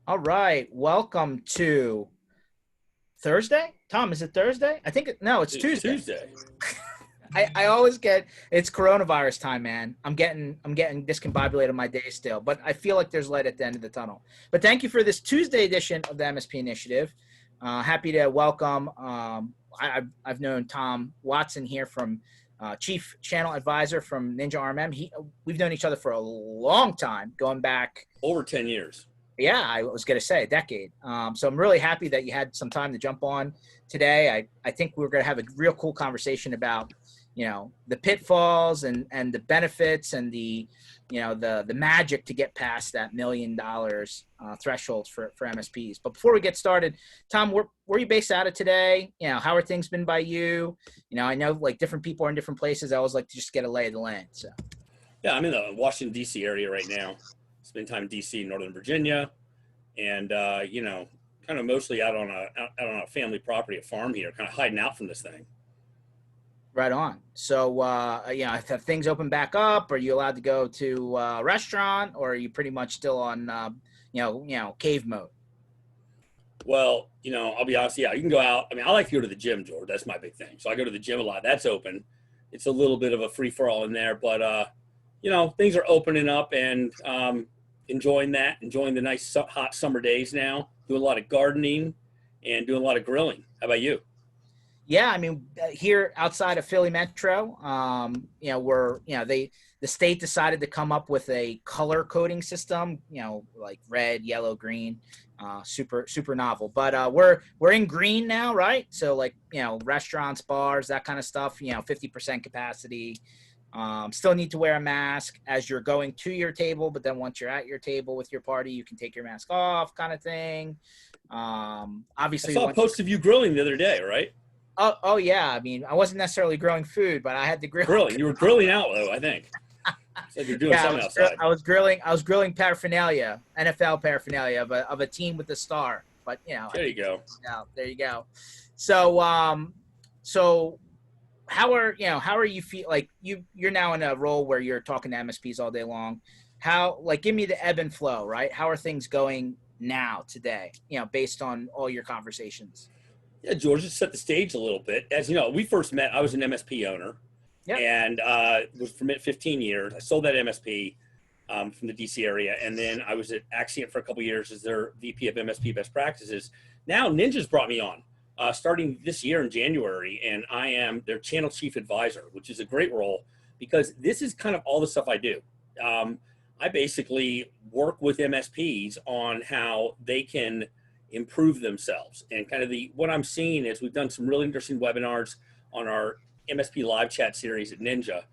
All right. Welcome to Thursday. Tom, is it Thursday? No, it's It's Tuesday. Tuesday. I always get it's coronavirus time, man. I'm getting discombobulated on my day still, but I feel like there's light at the end of the tunnel. But thank you for this Tuesday edition of the MSP Initiative. Happy to welcome. I've known Tom Watson here from Chief Channel Advisor from NinjaRMM. We've known each other for a long time, going back. Over 10 years. Yeah, I was going to say a decade. So I'm really happy that you had some time to jump on today. I think we're going to have a real cool conversation about, the pitfalls and the benefits and the magic to get past that $1 million threshold for MSPs. But before we get started, Tom, where are you based out of today? How are things been by you? I know like different people are in different places. I always like to just get a lay of the land. So. Yeah, I'm in the Washington, D.C. area right now. Spend time in D.C., Northern Virginia, and, kind of mostly out on a family property, a farm here, kind of hiding out from this thing. Right on. So, have things opened back up? Are you allowed to go to a restaurant, or are you pretty much still on, cave mode? Well, I'll be honest, yeah, you can go out. I mean, I like to go to the gym, George. That's my big thing. So I go to the gym a lot. That's open. It's a little bit of a free-for-all in there, but, things are opening up and enjoying the nice hot summer days now, doing a lot of gardening and doing a lot of grilling. How about you? Yeah, I mean, here outside of Philly Metro, the state decided to come up with a color coding system, like red, yellow, green, super novel. But we're in green now, right? So like, restaurants, bars, that kind of stuff, 50% capacity. Still need to wear a mask as you're going to your table, but then once you're at your table with your party, you can take your mask off, kind of thing. Obviously, I saw a post of you grilling the other day, right? Oh yeah. I mean, I wasn't necessarily grilling food, but I had to grill. Grilling. You were grilling out though, I think. Said you're doing something outside. I was grilling paraphernalia, NFL paraphernalia of a team with a star. But there you go. There you go. So how are you feel like you're now in a role where you're talking to MSPs all day long? Give me the ebb and flow, right? How are things going now today? Based on all your conversations. Yeah, George, just set the stage a little bit. As you know, we first met, I was an MSP owner. Yep. And was for 15 years. I sold that MSP from the DC area. And then I was at Axient for a couple of years as their VP of MSP best practices. Now Ninja's brought me on starting this year in January. And I am their channel chief advisor, which is a great role because this is kind of all the stuff I do. I basically work with MSPs on how they can improve themselves. And kind of what I'm seeing is we've done some really interesting webinars on our MSP live chat series at Ninja.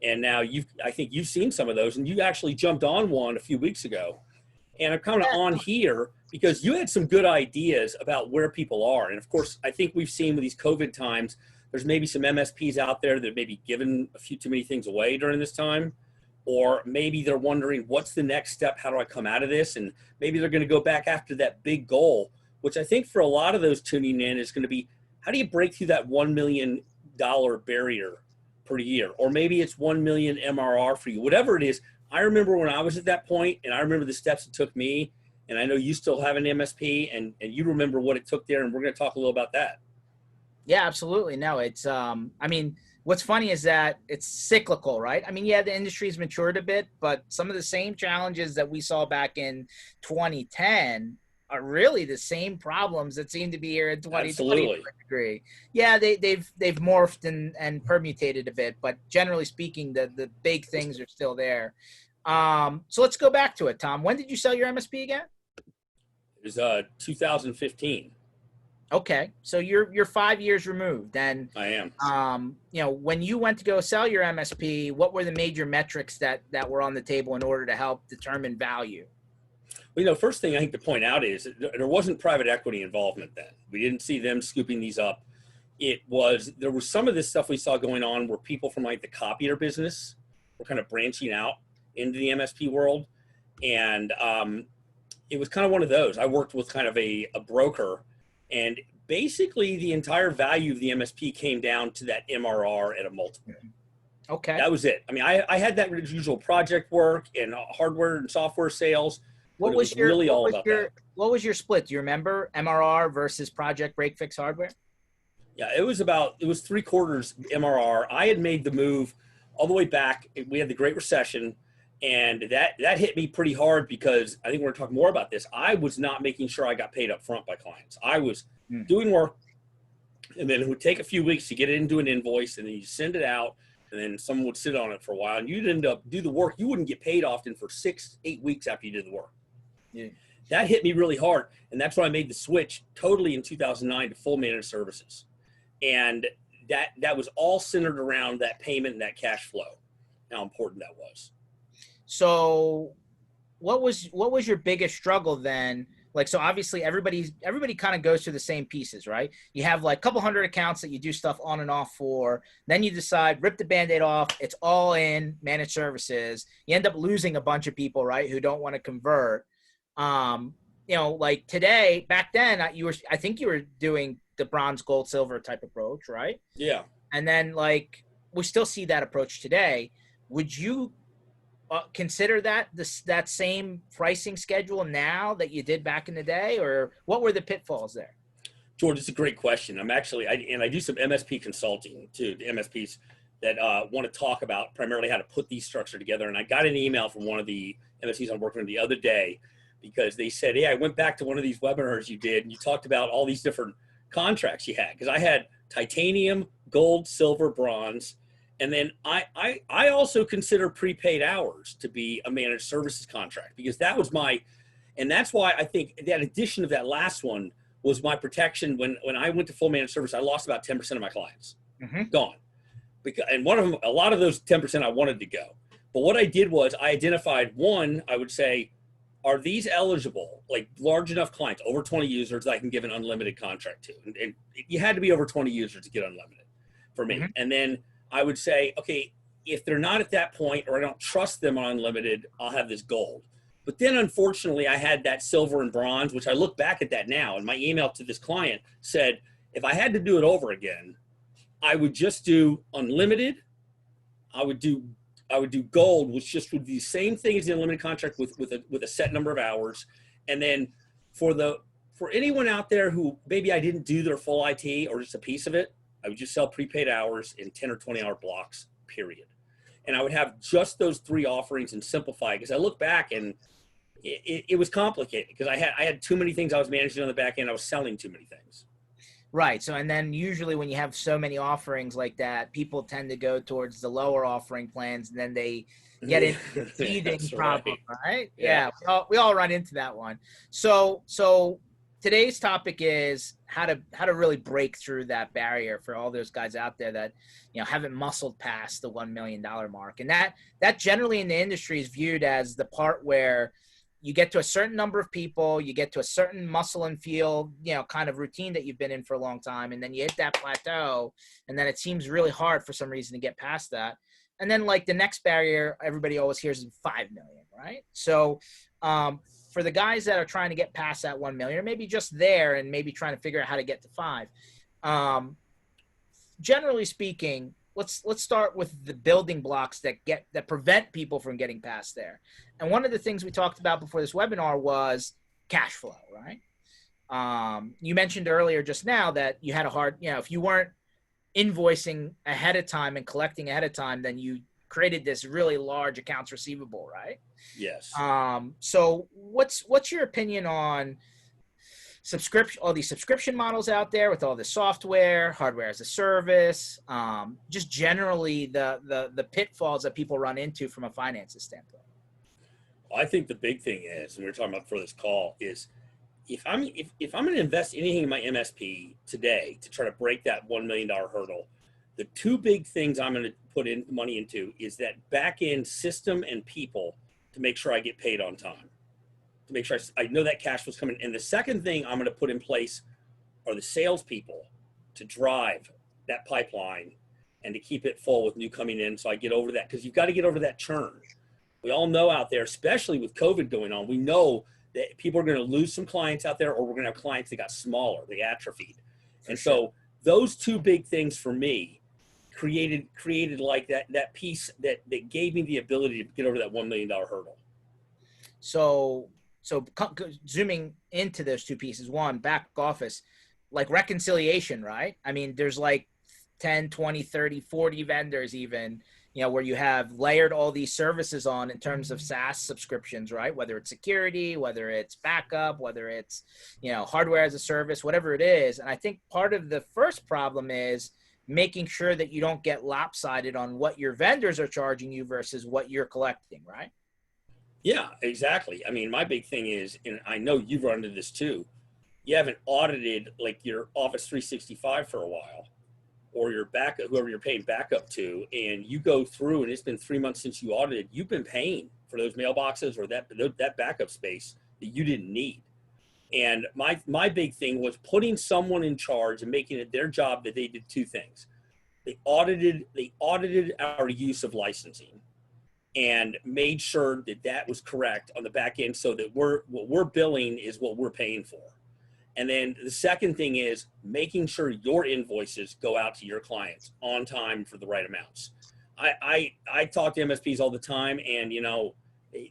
And now I think you've seen some of those, and you actually jumped on one a few weeks ago. And I'm kind of on here because you had some good ideas about where people are. And of course, I think we've seen with these COVID times, there's maybe some MSPs out there that maybe given a few too many things away during this time. Or maybe they're wondering, what's the next step? How do I come out of this? And maybe they're going to go back after that big goal, which I think for a lot of those tuning in is going to be, how do you break through that $1 million barrier per year? Or maybe it's 1 million MRR for you, whatever it is. I remember when I was at that point, and I remember the steps it took me, and I know you still have an MSP, and you remember what it took there, and we're going to talk a little about that. Yeah, absolutely. No, it's, what's funny is that it's cyclical, right? I mean, yeah, the industry's matured a bit, but some of the same challenges that we saw back in 2010 are really the same problems that seem to be here in 2020. Absolutely. To a degree. Yeah, they've morphed and permutated a bit, but generally speaking, the big things are still there. So let's go back to it, Tom. When did you sell your MSP again? It was 2015. Okay, so you're 5 years removed, and I am. When you went to go sell your MSP, what were the major metrics that were on the table in order to help determine value? Well, first thing I think to point out is there wasn't private equity involvement then. We didn't see them scooping these up. There was some of this stuff we saw going on where people from like the copier business were kind of branching out into the MSP world, and it was kind of one of those. I worked with kind of a broker. And basically, the entire value of the MSP came down to that MRR at a multiple. Okay. That was it. I mean, I had that usual project work and hardware and software sales, but it was really all about that. What was your split? Do you remember MRR versus project break fix hardware? Yeah, it was 3/4 MRR. I had made the move all the way back. We had the Great Recession, and that hit me pretty hard because I think we're going to talk more about this. I was not making sure I got paid up front by clients. I was doing work, and then it would take a few weeks to get it into an invoice, and then you send it out, and then someone would sit on it for a while, and you'd end up do the work. You wouldn't get paid often for 6-8 weeks after you did the work. Yeah. That hit me really hard, and that's when I made the switch totally in 2009 to full managed services. And that was all centered around that payment and that cash flow, how important that was. So what was your biggest struggle then? Like, so obviously everybody kind of goes through the same pieces, right? You have like a couple hundred accounts that you do stuff on and off for. Then you decide, rip the Band-Aid off. It's all in managed services. You end up losing a bunch of people, right? Who don't want to convert. Like today, back then, I think you were doing the bronze, gold, silver type approach, right? Yeah. And then like, we still see that approach today. Would you consider that that same pricing schedule now that you did back in the day, or what were the pitfalls there? George, it's a great question. I do some MSP consulting too, the MSPs that want to talk about primarily how to put these structures together. And I got an email from one of the MSPs I'm working with the other day because they said, hey, I went back to one of these webinars you did and you talked about all these different contracts you had. Because I had titanium, gold, silver, bronze. And then I also consider prepaid hours to be a managed services contract because that was and that's why I think that addition of that last one was my protection. When I went to full managed service, I lost about 10% of my clients, gone. And one of them, a lot of those 10% I wanted to go. But what I did was I identified one, I would say, are these eligible, like large enough clients, over 20 users that I can give an unlimited contract to? And you had to be over 20 users to get unlimited for me. And then I would say, okay, if they're not at that point or I don't trust them on unlimited, I'll have this gold. But then unfortunately I had that silver and bronze, which I look back at that now. And my email to this client said, if I had to do it over again, I would just do unlimited. I would do gold, which just would be the same thing as the unlimited contract with a set number of hours. And then for anyone out there who maybe I didn't do their full IT or just a piece of it, I would just sell prepaid hours in 10 or 20 hour blocks, period. And I would have just those 3 offerings and simplify, because I look back and it was complicated because I had too many things I was managing on the back end. I was selling too many things. Right. So, and then usually when you have so many offerings like that, people tend to go towards the lower offering plans, and then they get into the feeding problem, right? Yeah. We all run into that one. So today's topic is how to really break through that barrier for all those guys out there that, haven't muscled past the $1 million mark. And that generally in the industry is viewed as the part where you get to a certain number of people, you get to a certain muscle and feel, kind of routine that you've been in for a long time. And then you hit that plateau, and then it seems really hard for some reason to get past that. And then like the next barrier everybody always hears is 5 million, right? So for the guys that are trying to get past that 1 million, or maybe just there and maybe trying to figure out how to get to 5, generally speaking, let's start with the building blocks that prevent people from getting past there. And one of the things we talked about before this webinar was cash flow, right? You mentioned earlier just now that you had a hard, if you weren't invoicing ahead of time and collecting ahead of time, then you created this really large accounts receivable, right? Yes. So what's your opinion on all these subscription models out there with all the software, hardware as a service, just generally the pitfalls that people run into from a finances standpoint? I think the big thing is, and we were talking about for this call, is if I'm going to invest anything in my MSP today to try to break that $1 million hurdle, the 2 big things I'm going to put in money into is that back end system and people to make sure I get paid on time, to make sure I know that cash was coming. And the second thing I'm going to put in place are the salespeople to drive that pipeline and to keep it full with new coming in. So I get over that, because you've got to get over that churn. We all know out there, especially with COVID going on, we know that people are going to lose some clients out there, or we're going to have clients that got smaller, they atrophied. And so those 2 big things for me created like that piece that gave me the ability to get over that $1 million hurdle. So so zooming into those two pieces, one, back office, like reconciliation, right? I mean, there's like 10, 20, 30, 40 vendors even, where you have layered all these services on in terms of SaaS subscriptions, right? Whether it's security, whether it's backup, whether it's, hardware as a service, whatever it is. And I think part of the first problem is making sure that you don't get lopsided on what your vendors are charging you versus what you're collecting, right? Yeah, exactly. I mean, my big thing is, and I know you've run into this too, you haven't audited like your Office 365 for a while, or your backup, whoever you're paying backup to, and you go through and it's been 3 months since you audited, you've been paying for those mailboxes or that backup space that you didn't need. And my big thing was putting someone in charge and making it their job that they did two things. They audited our use of licensing and made sure that that was correct on the back end, so that what we're billing is what we're paying for. And then the second thing is making sure your invoices go out to your clients on time for the right amounts. I talk to MSPs all the time, and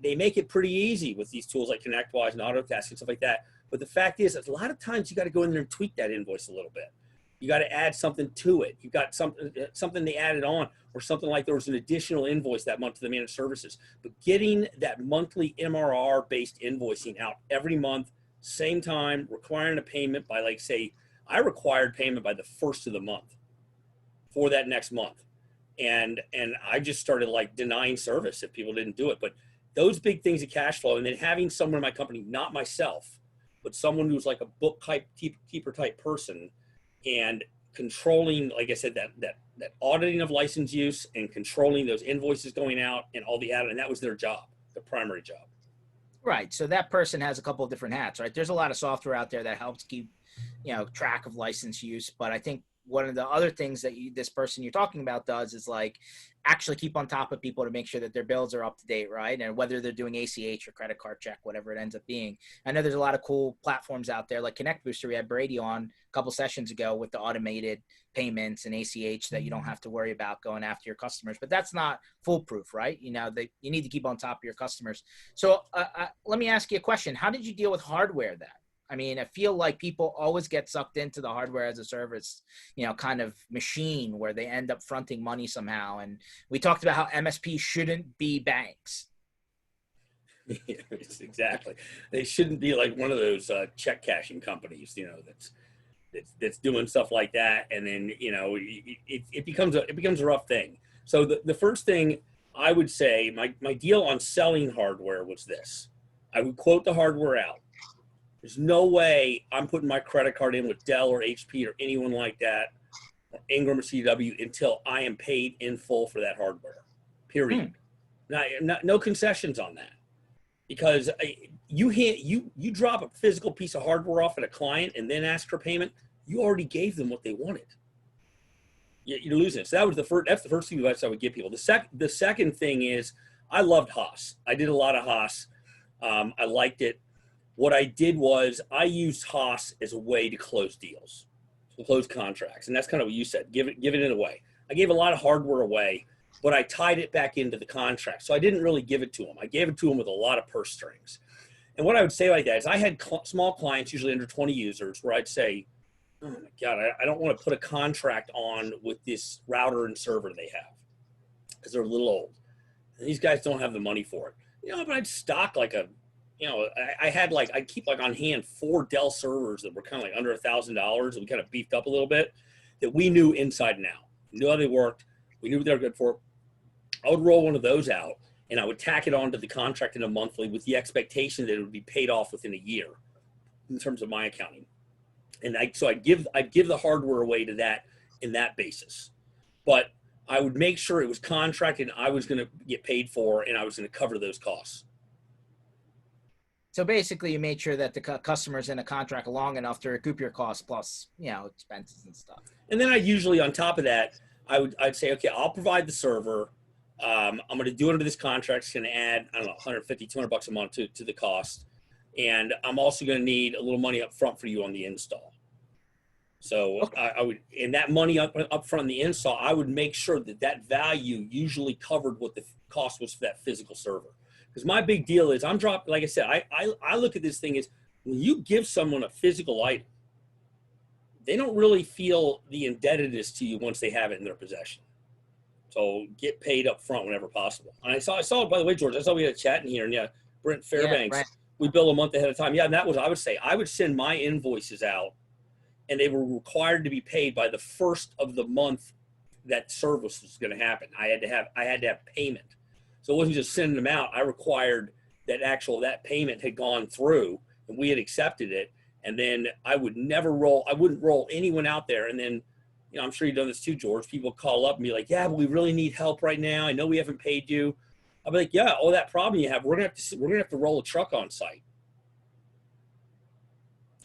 they make it pretty easy with these tools like ConnectWise and Autotask and stuff like that. But the fact is, a lot of times you got to go in there and tweak that invoice a little bit. You got to add something to it. You've got something they added on, or something like there was an additional invoice that month to the managed services. But getting that monthly MRR-based invoicing out every month, same time, requiring a payment by, like, say, I required payment by the first of the month for that next month. And I just started like denying service if people didn't do it. But those big things of cash flow, and then having someone in my company, not myself, but someone who's like a book type keeper type person, and controlling, like I said, that auditing of license use and controlling those invoices going out and all the add, and that was their job, the primary job. Right. So that person has a couple of different hats, right? There's a lot of software out there that helps keep, track of license use. But I think one of the other things that this person you're talking about does is like actually keep on top of people to make sure that their bills are up to date, right? And whether they're doing ACH or credit card check, whatever it ends up being. I know there's a lot of cool platforms out there like Connect Booster. We had Brady on a couple sessions ago with the automated payments and ACH that you don't have to worry about going after your customers. But that's not foolproof, right? You need to keep on top of your customers. So let me ask you a question. How did you deal with hardware then? I mean, I feel like people always get sucked into the hardware as a service, kind of machine where they end up fronting money somehow. And we talked about how MSP shouldn't be banks. Yeah, exactly. They shouldn't be like one of those check cashing companies, that's doing stuff like that. And then, it becomes a rough thing. So the first thing I would say, my deal on selling hardware was this. I would quote the hardware out. There's no way I'm putting my credit card in with Dell or HP or anyone like that, or Ingram or CW, until I am paid in full for that hardware, period. No concessions on that. Because you drop a physical piece of hardware off at a client and then ask for payment, you already gave them what they wanted. You're losing it. So that's the first thing advice I would give people. The second thing is, I loved Haas. I did a lot of Haas. I liked it. What I did was I used Haas as a way to close deals, to close contracts. And that's kind of what you said, giving it away. I gave a lot of hardware away, but I tied it back into the contract. So I didn't really give it to them. I gave it to them with a lot of purse strings. And what I would say like that is, I had small clients, usually under 20 users, where I'd say, oh my God, I don't want to put a contract on with this router and server they have because they're a little old. And these guys don't have the money for it. But I'd stock like I'd keep like on hand 4 Dell servers that were kind of like under $1,000 that we kind of beefed up a little bit, that we knew inside and out. We knew how they worked. We knew what they were good for. I would roll one of those out, and I would tack it onto the contract in a monthly with the expectation that it would be paid off within a year in terms of my accounting. And I'd give the hardware away to that in that basis. But I would make sure it was contracted and I was going to get paid for, and I was going to cover those costs. So basically, you made sure that the customer's in a contract long enough to recoup your costs plus, expenses and stuff. And then I usually, on top of that, I'd say, okay, I'll provide the server. I'm going to do it under this contract. It's going to add, I don't know, $150, $200 a month to the cost. And I'm also going to need a little money up front for you on the install. So okay. I would, and that money up front on the install, I would make sure that value usually covered what the cost was for that physical server. Because my big deal is like I said, I look at this thing as when you give someone a physical item, they don't really feel the indebtedness to you once they have it in their possession. So get paid up front whenever possible. And I saw it, by the way, George, I saw we had a chat in here, and yeah, Brent Fairbanks, right. we bill a month ahead of time. Yeah, and that was, I would say, I would send my invoices out, and they were required to be paid by the first of the month that service was going to happen. I had to have payment. So it wasn't just sending them out. I required that payment had gone through, and we had accepted it. And then I wouldn't roll anyone out there. And then, I'm sure you've done this too, George. People call up and be like, yeah, but we really need help right now. I know we haven't paid you. I'll be like, yeah, that problem you have, we're gonna have to roll a truck on site,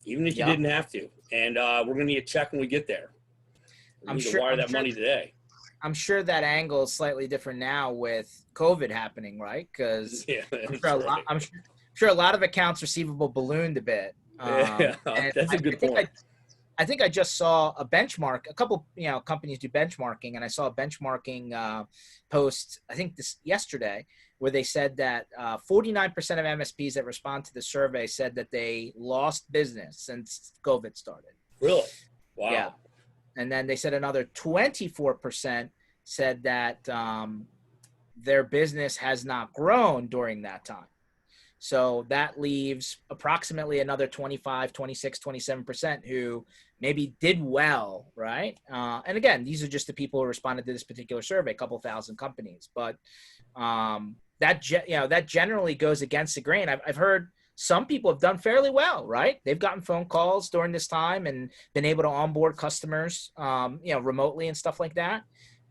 even if you didn't have to. And we're gonna need a check when we get there. We need to wire that money today. I'm sure that angle is slightly different now with COVID happening, right? Because I'm sure a lot of accounts receivable ballooned a bit. That's a good point. I think I just saw a benchmark. A couple, companies do benchmarking, and I saw a benchmarking post, I think yesterday, where they said that 49% of MSPs that respond to the survey said that they lost business since COVID started. Really? Wow. Yeah. And then they said another 24% said that their business has not grown during that time. So that leaves approximately another 25, 26, 27% who maybe did well, right? And again, these are just the people who responded to this particular survey, a couple thousand companies. But that generally goes against the grain. I've heard some people have done fairly well, right? They've gotten phone calls during this time and been able to onboard customers, remotely and stuff like that.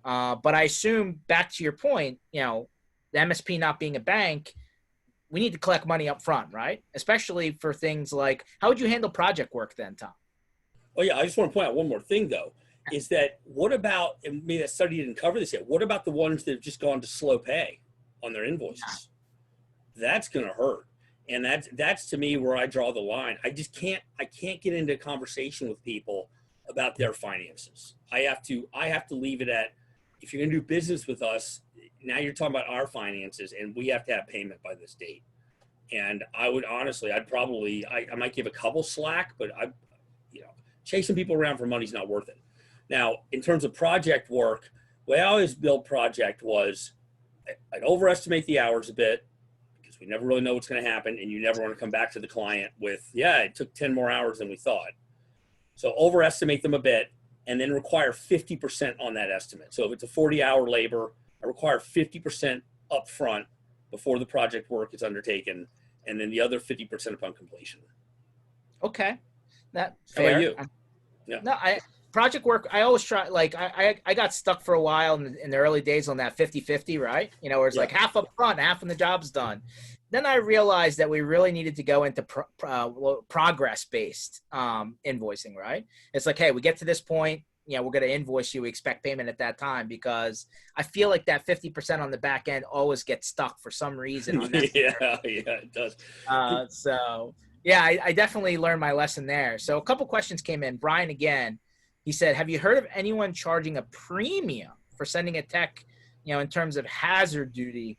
But I assume, back to your point, the MSP not being a bank, we need to collect money up front, right? Especially for things like, how would you handle project work then, Tom? Oh yeah, I just want to point out one more thing though, is that what about, and maybe that study didn't cover this yet, what about the ones that have just gone to slow pay on their invoices? That's going to hurt. And that's to me where I draw the line. I can't get into a conversation with people about their finances. I have to leave it at, if you're going to do business with us, now you're talking about our finances, and we have to have payment by this date. And I would honestly, I might give a couple slack, but chasing people around for money is not worth it. Now, in terms of project work, the way I always build project was I'd overestimate the hours a bit, because we never really know what's going to happen, and you never want to come back to the client with, yeah, it took 10 more hours than we thought. So overestimate them a bit, and then require 50% on that estimate. So if it's a 40-hour labor, I require 50% upfront before the project work is undertaken, and then the other 50% upon completion. Okay, that fair. How about you? Yeah. No, project work, I always try, like I got stuck for a while in the early days on that 50-50, right? Where it's like half up front, half when the job's done. Then I realized that we really needed to go into progress-based invoicing, right? It's like, hey, we get to this point, we're going to invoice you. We expect payment at that time, because I feel like that 50% on the back end always gets stuck for some reason. Yeah, it does. So yeah, I definitely learned my lesson there. So a couple questions came in. Brian, again, he said, have you heard of anyone charging a premium for sending a tech, in terms of hazard duty?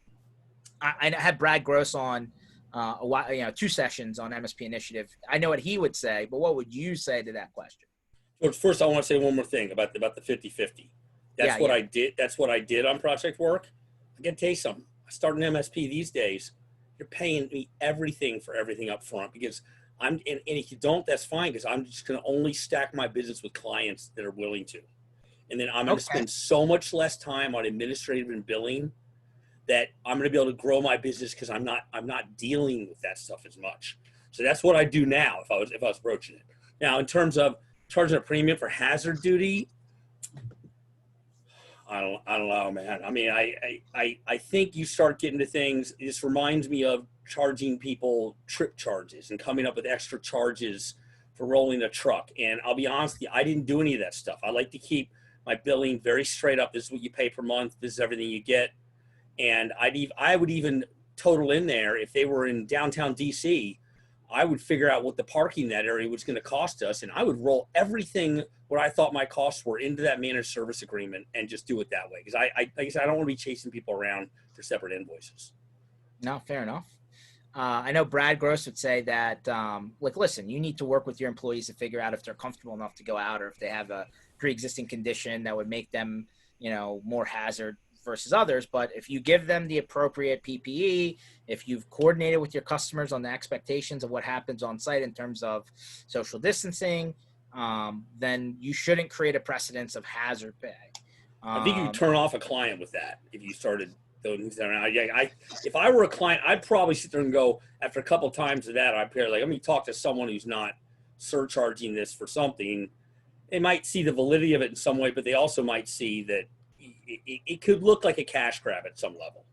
I had Brad Gross on a while, 2 sessions on MSP Initiative. I know what he would say, but what would you say to that question? George, first I want to say one more thing about the 50-50. That's what I did. That's what I did on project work. I can tell you something. I start an MSP these days. You're paying me everything for everything up front, because and if you don't, that's fine, because I'm just going to only stack my business with clients that are willing to. And then I'm going to spend so much less time on administrative and billing that I'm going to be able to grow my business, because I'm not dealing with that stuff as much. So that's what I do now if I was approaching it. Now, in terms of charging a premium for hazard duty, I don't know, man. I mean, I think you start getting to things. This reminds me of charging people trip charges and coming up with extra charges for rolling a truck. And I'll be honest with you, I didn't do any of that stuff. I like to keep my billing very straight up. This is what you pay per month. This is everything you get. And I would even total in there, if they were in downtown DC, I would figure out what the parking in that area was going to cost us, and I would roll everything what I thought my costs were into that managed service agreement and just do it that way. Because like I said, I don't want to be chasing people around for separate invoices. No, fair enough. I know Brad Gross would say that, like, listen, you need to work with your employees to figure out if they're comfortable enough to go out, or if they have a pre-existing condition that would make them, more hazard versus others. But if you give them the appropriate PPE, if you've coordinated with your customers on the expectations of what happens on site in terms of social distancing, then you shouldn't create a precedence of hazard pay. I think you turn off a client with that if you started throwing things down. If I were a client, I'd probably sit there and go, after a couple of times of that, I'd pair, like, let me talk to someone who's not surcharging this for something. They might see the validity of it in some way, but they also might see that it could look like a cash grab at some level.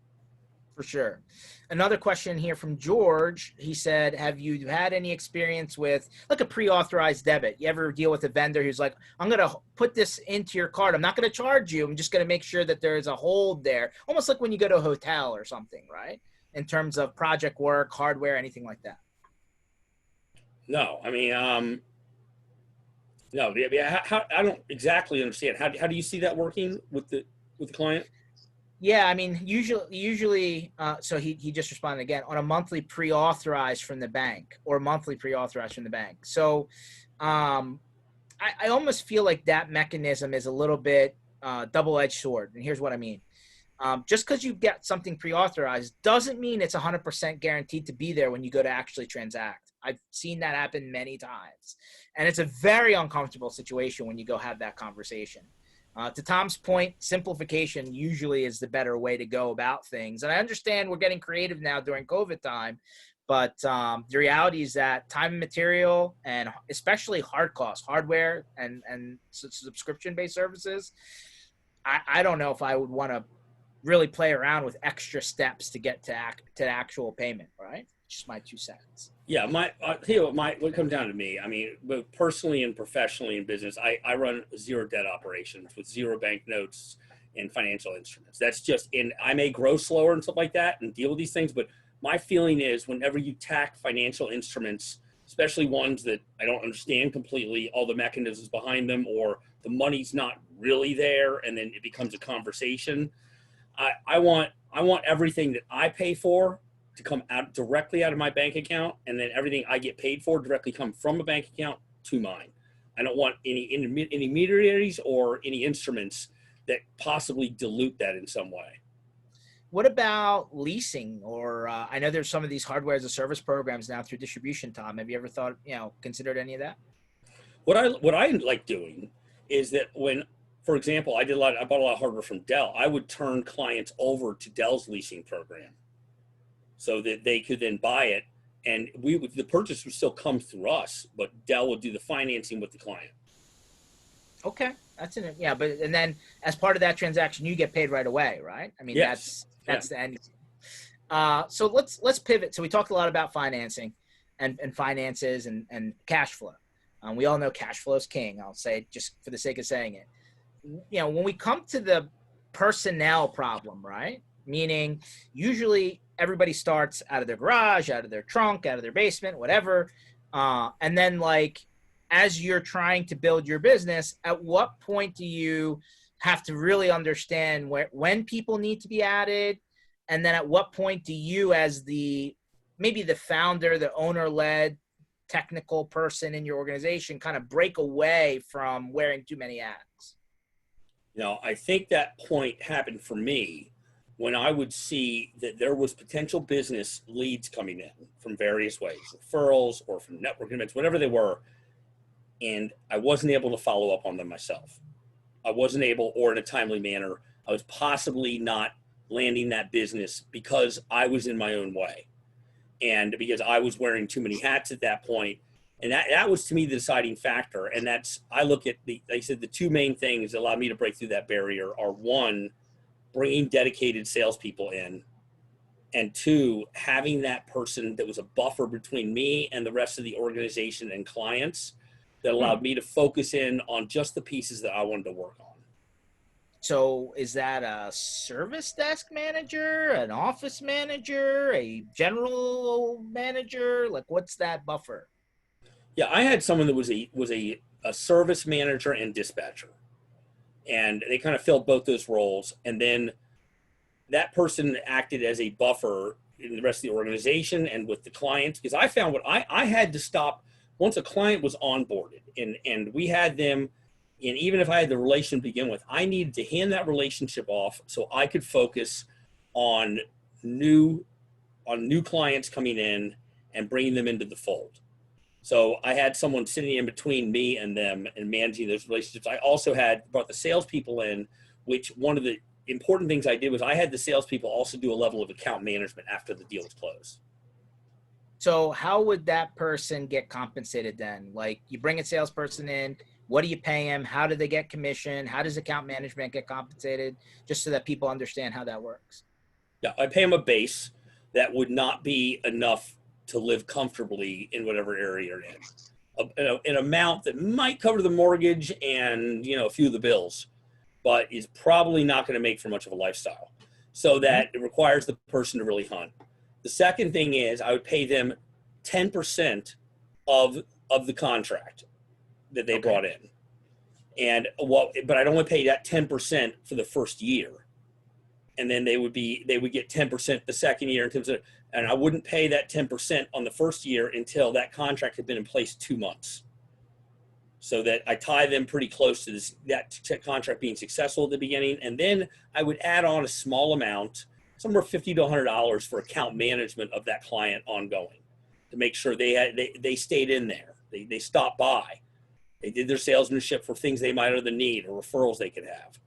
For sure. Another question here from George. He said, have you had any experience with like a pre-authorized debit? You ever deal with a vendor who's like, I'm going to put this into your card. I'm not going to charge you. I'm just going to make sure that there is a hold there. Almost like when you go to a hotel or something, right? In terms of project work, hardware, anything like that. No, I mean, no, I don't exactly understand. How do you see that working with the client? Yeah, I mean, usually, so he just responded again on a monthly pre-authorized from the bank or monthly pre-authorized from the bank. So, I almost feel like that mechanism is a little bit double-edged sword. And here's what I mean. Just because you get something pre-authorized doesn't mean it's 100% guaranteed to be there when you go to actually transact. I've seen that happen many times. And it's a very uncomfortable situation when you go have that conversation. To Tom's point, simplification usually is the better way to go about things. And I understand we're getting creative now during COVID time, but the reality is that time and material, and especially hard costs, hardware and subscription-based services, I don't know if I would want to really play around with extra steps to get to actual payment, right? Just my 2 cents. Yeah, what comes down to me. I mean, both personally and professionally in business, I run zero debt operations with zero bank notes and financial instruments. That's just I may grow slower and stuff like that and deal with these things, but my feeling is whenever you tack financial instruments, especially ones that I don't understand completely all the mechanisms behind them, or the money's not really there, and then it becomes a conversation. I want everything that I pay for to come out directly out of my bank account, and then everything I get paid for directly come from a bank account to mine. I don't want any intermediaries or any instruments that possibly dilute that in some way. What about leasing? Or I know there's some of these hardware as a service programs now through distribution, Tom. Have you ever thought, considered any of that? What I like doing is that when, for example, I bought a lot of hardware from Dell. I would turn clients over to Dell's leasing program, so that they could then buy it, and the purchase would still come through us, but Dell would do the financing with the client. Okay, that's it. Yeah, and then as part of that transaction, you get paid right away, right? I mean, yes. that's the end. So let's pivot. So we talked a lot about financing and finances and cash flow. We all know cash flow is king. I'll say it just for the sake of saying it. When we come to the personnel problem, right? Meaning usually everybody starts out of their garage, out of their trunk, out of their basement, whatever. And then as you're trying to build your business, at what point do you have to really understand when people need to be added? And then at what point do you, as maybe the founder, the owner-led technical person in your organization, kind of break away from wearing too many hats? I think that point happened for me when I would see that there was potential business leads coming in from various ways, referrals or from network events, whatever they were, and I wasn't able to follow up on them myself. I wasn't able, or in a timely manner. I was possibly not landing that business because I was in my own way, and because I was wearing too many hats at that point. And that was, to me, the deciding factor. And I look at like I said, the two main things that allowed me to break through that barrier are, one, bringing dedicated salespeople in, and two, having that person that was a buffer between me and the rest of the organization and clients that allowed me to focus in on just the pieces that I wanted to work on. So is that a service desk manager, an office manager, a general manager? Like, what's that buffer? Yeah, I had someone that was a service manager and dispatcher, and they kind of filled both those roles. And then that person acted as a buffer in the rest of the organization and with the clients, because I found what I had to stop once a client was onboarded and we had them, and even if I had the relation to begin with, I needed to hand that relationship off so I could focus on new clients coming in and bringing them into the fold. So I had someone sitting in between me and them and managing those relationships. I also brought the salespeople in, which one of the important things I did was I had the salespeople also do a level of account management after the deal was closed. So how would that person get compensated then? Like, you bring a salesperson in, what do you pay him? How do they get commission? How does account management get compensated? Just so that people understand how that works. Yeah, I pay them a base that would not be enough to live comfortably in whatever area you're in. An amount that might cover the mortgage and, a few of the bills, but is probably not going to make for much of a lifestyle. So that it requires the person to really hunt. The second thing is I would pay them 10% of the contract that they brought in. But I'd only pay that 10% for the first year. And then they would get 10% the second year in terms of, and I wouldn't pay that 10% on the first year until that contract had been in place 2 months. So that I tie them pretty close to that contract being successful at the beginning. And then I would add on a small amount, somewhere $50 to $100 for account management of that client ongoing, to make sure they stayed in there. They stopped by. They did their salesmanship for things they might other need or referrals they could have.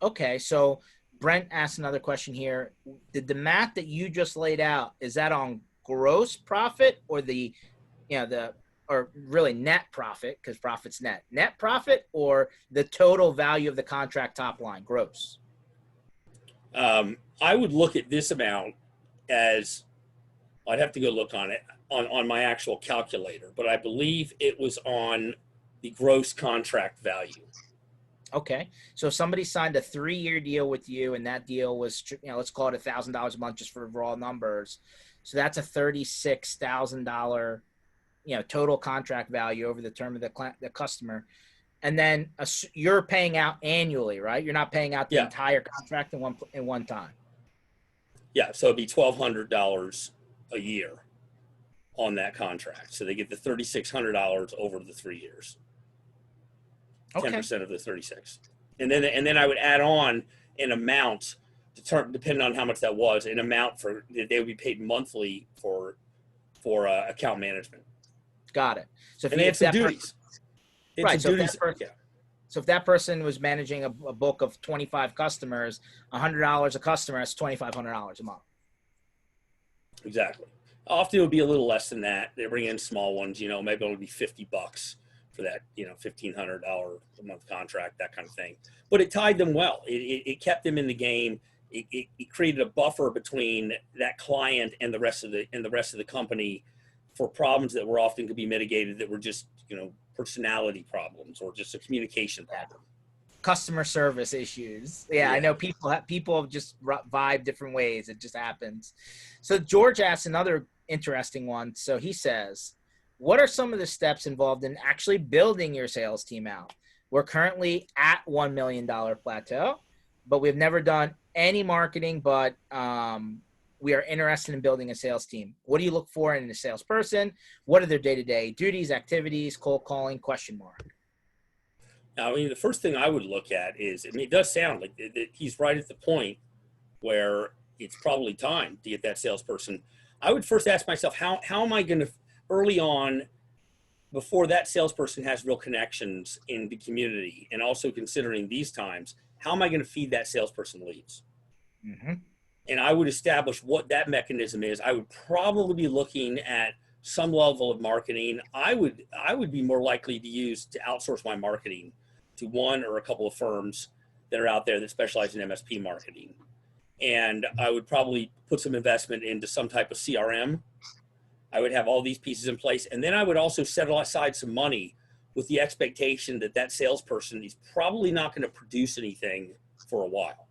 Okay, so Brent asked another question here. Did the math that you just laid out, is that on gross profit or or really net profit, because profit's net profit, or the total value of the contract top line, gross? I would look at this amount as, I'd have to go look on it on my actual calculator, but I believe it was on the gross contract value. Okay. So if somebody signed a 3-year deal with you and that deal was, let's call it $1,000 a month just for raw numbers. So that's a $36,000, total contract value over the term of the customer. And then you're paying out annually, right? You're not paying out the entire contract in one time. Yeah. So it'd be $1,200 a year on that contract. So they get the $3,600 over the 3 years. 10% of the 36. And then I would add on an amount, depending on how much that was, an amount for they would be paid monthly for account management. Got it. So if they have some duties. So if that person was managing a book of 25 customers, $100 a customer, that's $2,500 a month. Exactly. Often it would be a little less than that. They bring in small ones, maybe it would be $50 for that, $1,500 a month contract, that kind of thing. But it tied them well. It kept them in the game. It created a buffer between that client and the rest of the company for problems that often could be mitigated that were just, personality problems or just a communication problem. Customer service issues. Yeah, I know people just vibe different ways. It just happens. So George asks another interesting one. So he says, what are some of the steps involved in actually building your sales team out? We're currently at $1 million plateau, but we've never done any marketing, but we are interested in building a sales team. What do you look for in a salesperson? What are their day-to-day duties, activities, cold calling, ? Now, the first thing I would look at is, it does sound like he's right at the point where it's probably time to get that salesperson. I would first ask myself, how am I going to, early on, before that salesperson has real connections in the community, and also considering these times, how am I going to feed that salesperson leads? Mm-hmm. And I would establish what that mechanism is. I would probably be looking at some level of marketing. I would be more likely to outsource my marketing to one or a couple of firms that are out there that specialize in MSP marketing. And I would probably put some investment into some type of CRM. I would have all these pieces in place. And then I would also set aside some money with the expectation that that salesperson is probably not going to produce anything for a while.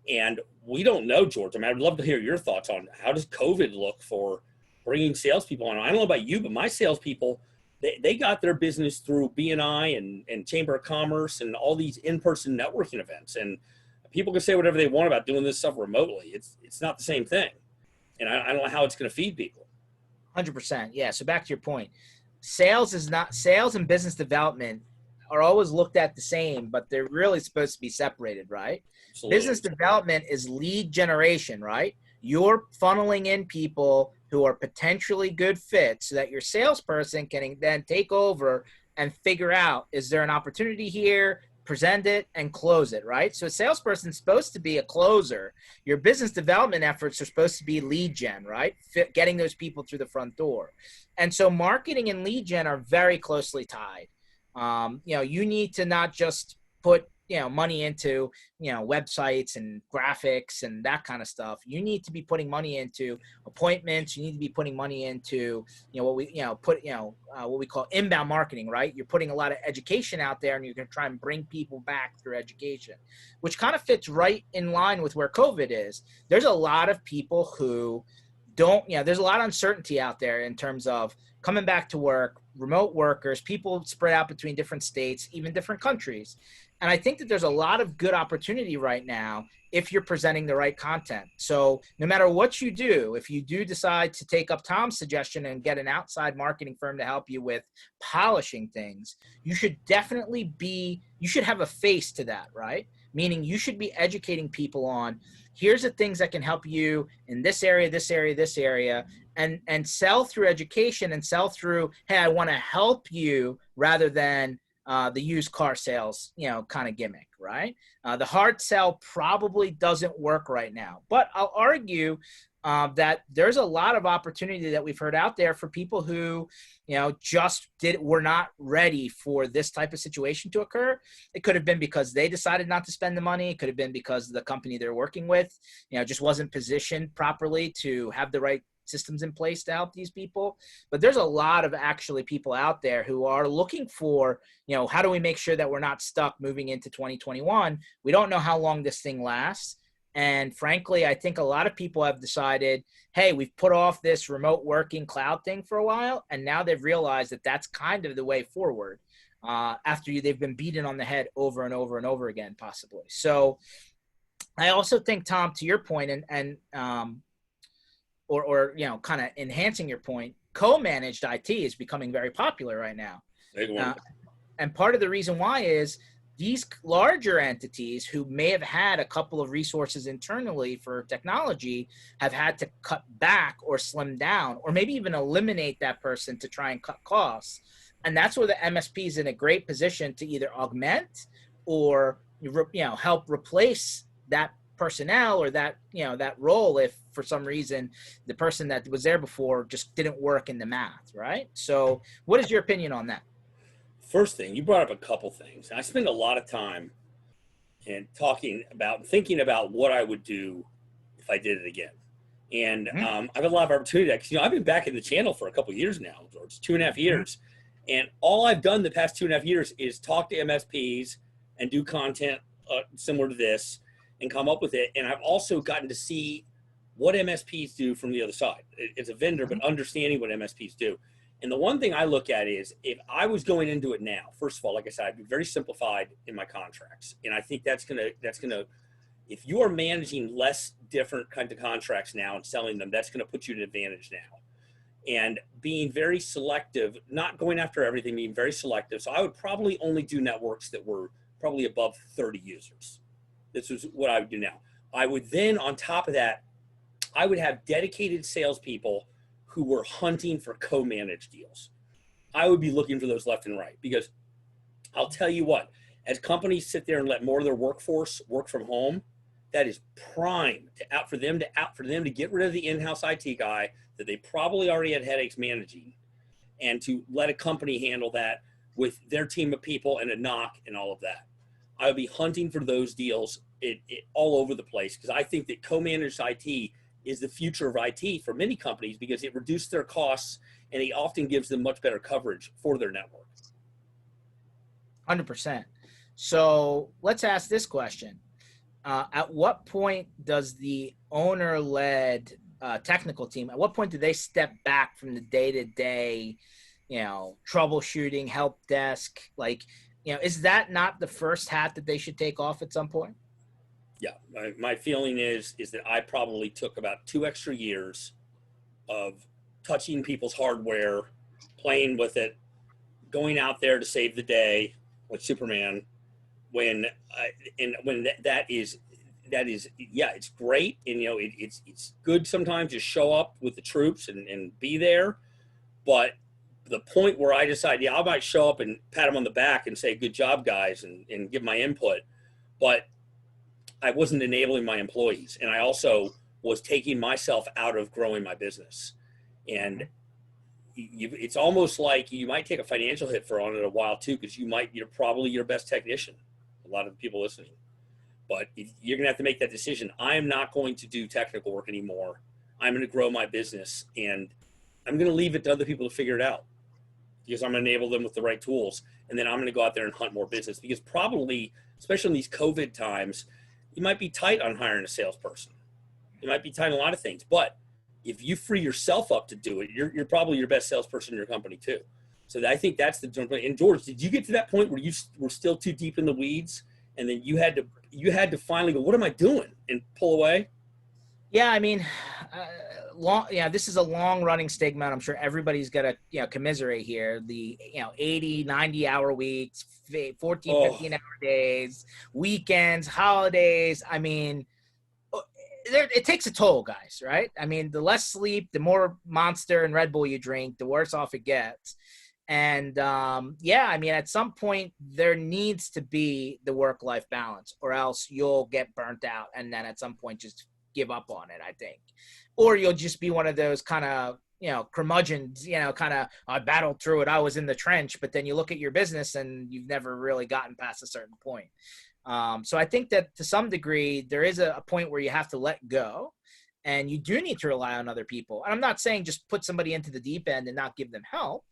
And we don't know, George. I'd love to hear your thoughts on how does COVID look for bringing salespeople on. I don't know about you, but my salespeople, they got their business through BNI and Chamber of Commerce and all these in-person networking events. And people can say whatever they want about doing this stuff remotely. It's not the same thing. And I don't know how it's going to feed people. 100%. Yeah. So back to your point, sales and business development are always looked at the same, but they're really supposed to be separated, right? Absolutely. Business development is lead generation, right? You're funneling in people who are potentially good fits so that your salesperson can then take over and figure out, is there an opportunity here? Present it and close it, right? So a salesperson's supposed to be a closer. Your business development efforts are supposed to be lead gen, right? Getting those people through the front door. And so marketing and lead gen are very closely tied. You need to not just put money into websites and graphics and that kind of stuff. You need to be putting money into appointments. You need to be putting money into what we call inbound marketing, right? You're putting a lot of education out there, and you're going to try and bring people back through education, which kind of fits right in line with where COVID is. There's a lot of people who don't, there's a lot of uncertainty out there in terms of coming back to work, remote workers, people spread out between different states, even different countries. And I think that there's a lot of good opportunity right now if you're presenting the right content. So no matter what you do, if you do decide to take up Tom's suggestion and get an outside marketing firm to help you with polishing things, you should have a face to that, right? Meaning you should be educating people on, here's the things that can help you in this area, this area, this area, and sell through education and sell through, hey, I want to help you, rather than the used car sales, kind of gimmick, right? The hard sell probably doesn't work right now, but I'll argue that there's a lot of opportunity that we've heard out there for people who, were not ready for this type of situation to occur. It could have been because they decided not to spend the money. It could have been because the company they're working with, just wasn't positioned properly to have the right systems in place to help these people. But there's a lot of actually people out there who are looking for, how do we make sure that we're not stuck moving into 2021? We don't know how long this thing lasts. And frankly, I think a lot of people have decided, hey, we've put off this remote working cloud thing for a while, and now they've realized that that's kind of the way forward after they've been beaten on the head over and over and over again, possibly. So I also think, Tom, to your point, or kind of enhancing your point, co-managed IT is becoming very popular right now. And part of the reason why is these larger entities who may have had a couple of resources internally for technology have had to cut back or slim down, or maybe even eliminate that person to try and cut costs. And that's where the MSP is in a great position to either augment or help replace that personnel or that that role if for some reason the person that was there before just didn't work in the math, right? So what is your opinion on that? First thing, you brought up a couple things. I spend a lot of time thinking about what I would do if I did it again. And I've had a lot of opportunity because I've been back in the channel for a couple of years now, George, 2.5 years. And all I've done the past 2.5 years is talk to MSPs and do content similar to this and come up with it. And I've also gotten to see what MSPs do from the other side. It's a vendor, but understanding what MSPs do. And the one thing I look at is, if I was going into it now, first of all, like I said, I'd be very simplified in my contracts. And I think that's gonna, if you are managing less different kinds of contracts now and selling them, that's gonna put you at an advantage now. And being very selective, not going after everything, being very selective. So I would probably only do networks that were probably above 30 users. This is what I would do now. I would then, on top of that, I would have dedicated salespeople who were hunting for co-managed deals. I would be looking for those left and right, because I'll tell you what, as companies sit there and let more of their workforce work from home, that is prime for them to get rid of the in-house IT guy that they probably already had headaches managing, and to let a company handle that with their team of people and a knock and all of that. I would be hunting for those deals all over the place, because I think that co-managed IT is the future of IT for many companies, because it reduces their costs and it often gives them much better coverage for their network. 100%. So let's ask this question. At what point does the owner-led technical team, at what point do they step back from the day-to-day, troubleshooting, help desk? Is that not the first hat that they should take off at some point? Yeah, my feeling is that I probably took about 2 extra years of touching people's hardware, playing with it, going out there to save the day like Superman. When that is yeah, it's great, and it's good sometimes to show up with the troops and be there. But the point where I decide, yeah, I might show up and pat them on the back and say, good job, guys, and give my input, but I wasn't enabling my employees, and I also was taking myself out of growing my business. And it's almost like you might take a financial hit for on it a while too, because you're probably your best technician. A lot of the people listening, but you're gonna have to make that decision. I am not going to do technical work anymore. I'm going to grow my business, and I'm going to leave it to other people to figure it out, because I'm going to enable them with the right tools, and then I'm going to go out there and hunt more business. Because probably, especially in these COVID times, you might be tight on hiring a salesperson. You might be tight on a lot of things, but if you free yourself up to do it, you're probably your best salesperson in your company too. So I think that's the jump. And George, did you get to that point where you were still too deep in the weeds, and then you had to finally go, what am I doing, and pull away? Yeah, I mean, this is a long running stigma. And I'm sure everybody's got to, commiserate here. The, 80, 90 hour weeks, 14, 15 hour days, weekends, holidays. I mean, it takes a toll, guys, right? I mean, the less sleep, the more Monster and Red Bull you drink, the worse off it gets. And I mean, at some point there needs to be the work-life balance, or else you'll get burnt out, and then at some point just give up on it, I think. Or you'll just be one of those kind of, curmudgeons, kind of, I battled through it, I was in the trench, but then you look at your business and you've never really gotten past a certain point. So I think that to some degree, there is a point where you have to let go, and you do need to rely on other people. And I'm not saying just put somebody into the deep end and not give them help.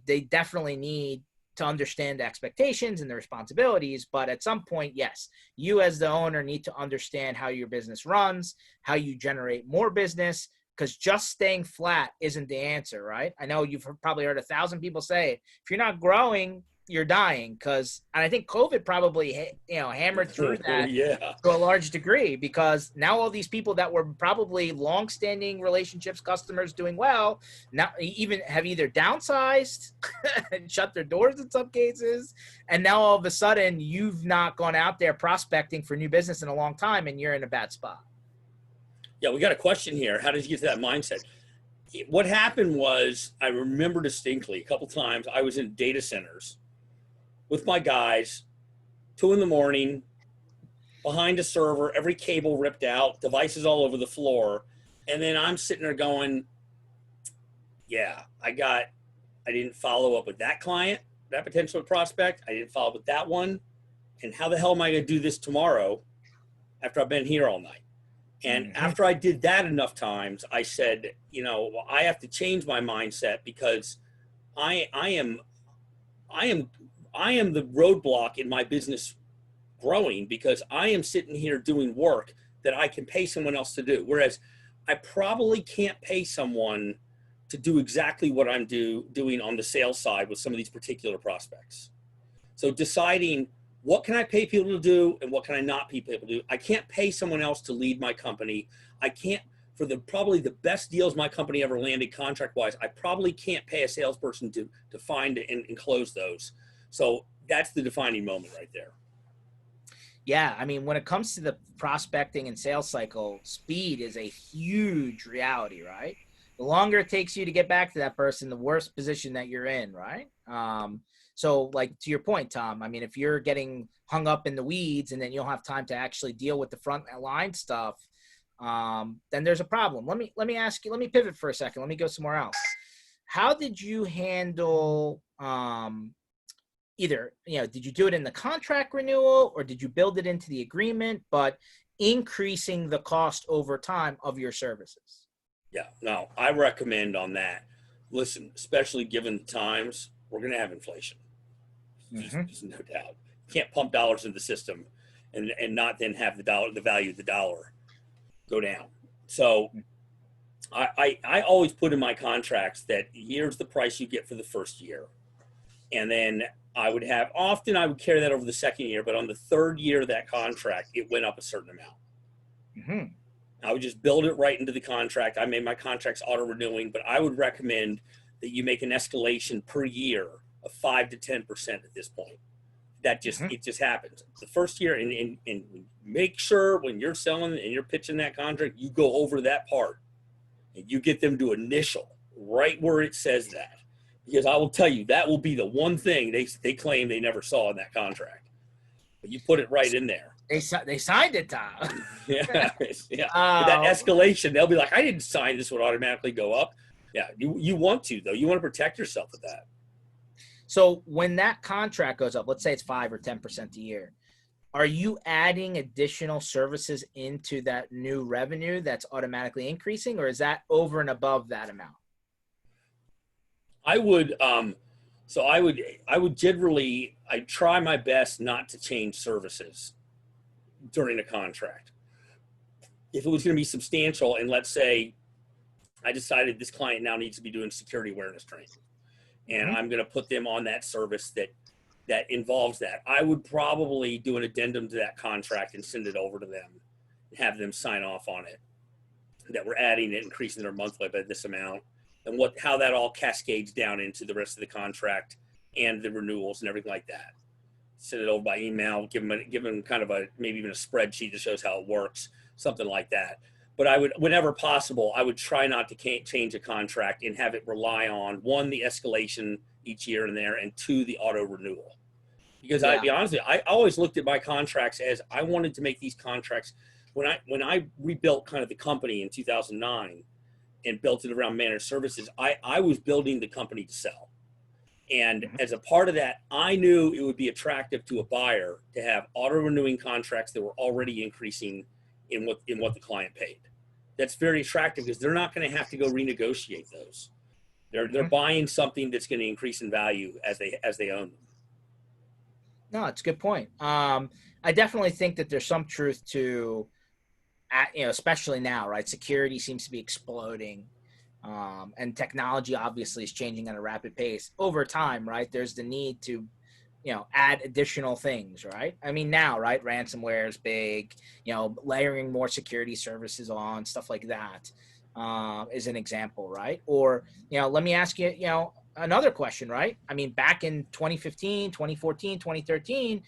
They definitely need to understand the expectations and the responsibilities. But at some point, yes, you as the owner need to understand how your business runs, how you generate more business, because just staying flat isn't the answer, right? I know you've probably heard 1,000 people say, if you're not growing, you're dying. And I think COVID probably, hammered through that to a large degree, because now all these people that were probably long-standing relationships, customers doing well, now even have either downsized and shut their doors in some cases. And now all of a sudden you've not gone out there prospecting for new business in a long time, and you're in a bad spot. Yeah, we got a question here. How did you get to that mindset? What happened was, I remember distinctly a couple times I was in data centers with my guys, 2 a.m, behind a server, every cable ripped out, devices all over the floor. And then I'm sitting there going, yeah, I didn't follow up with that client, that potential prospect. I didn't follow up with that one. And how the hell am I going to do this tomorrow after I've been here all night? And after I did that enough times, I said, I have to change my mindset, because I am the roadblock in my business growing, because I am sitting here doing work that I can pay someone else to do. Whereas I probably can't pay someone to do exactly what I'm doing on the sales side with some of these particular prospects. So deciding, what can I pay people to do and what can I not pay people to do? I can't pay someone else to lead my company. I can't, for probably the best deals my company ever landed contract-wise, I probably can't pay a salesperson to find and close those. So that's the defining moment right there. Yeah, I mean, when it comes to the prospecting and sales cycle, speed is a huge reality, right? The longer it takes you to get back to that person, the worse position that you're in, right? So like to your point, Tom, I mean, if you're getting hung up in the weeds and then you don't have time to actually deal with the front line stuff, then there's a problem. Let me ask you, let me pivot for a second. Let me go somewhere else. How did you handle, either, did you do it in the contract renewal, or did you build it into the agreement, but increasing the cost over time of your services? Yeah, no, I recommend on that. Listen, especially given the times, we're going to have inflation. There's no doubt. You can't pump dollars into the system and not then have the value of the dollar go down. So I always put in my contracts that here's the price you get for the first year. And then I would carry that over the second year, but on the third year of that contract, it went up a certain amount. Mm-hmm. I would just build it right into the contract. I made my contracts auto renewing, but I would recommend that you make an escalation per year of 5 to 10% at this point. It just happens the first year, and make sure when you're selling and you're pitching that contract, you go over that part and you get them to initial right where it says that, because I will tell you that will be the one thing they claim they never saw in that contract, but you put it right in there. They signed it, Tom. Yeah. But that escalation, they'll be like, I didn't sign this would automatically go up. Yeah, you want to, though. You want to protect yourself with that. So when that contract goes up, let's say it's 5 or 10% a year, are you adding additional services into that new revenue that's automatically increasing, or is that over and above that amount? I would generally, I try my best not to change services during a contract. If it was going to be substantial, and let's say I decided this client now needs to be doing security awareness training, and I'm going to put them on that service that involves that, I would probably do an addendum to that contract and send it over to them and have them sign off on it, that we're adding it, increasing their monthly by this amount, and how that all cascades down into the rest of the contract and the renewals and everything like that. Send it over by email, give them kind of maybe even a spreadsheet that shows how it works, something like that. But I would, whenever possible, I would try not to change a contract and have it rely on, one, the escalation each year and there, and two, the auto renewal. Because I'd be honest with you, I always looked at my contracts as I wanted to make these contracts. When I rebuilt kind of the company in 2009 and built it around managed services, I was building the company to sell. And as a part of that, I knew it would be attractive to a buyer to have auto renewing contracts that were already increasing in what the client paid. That's very attractive because they're not going to have to go renegotiate those. They're buying something that's going to increase in value as they own them. No, it's a good point. I definitely think that there's some truth to, especially now, right? Security seems to be exploding. And technology obviously is changing at a rapid pace over time, right? There's the need to, add additional things, right? I mean, now, right? Ransomware is big, layering more security services on, stuff like that is an example, right? Or, let me ask you, another question, right? I mean, back in 2015, 2014, 2013,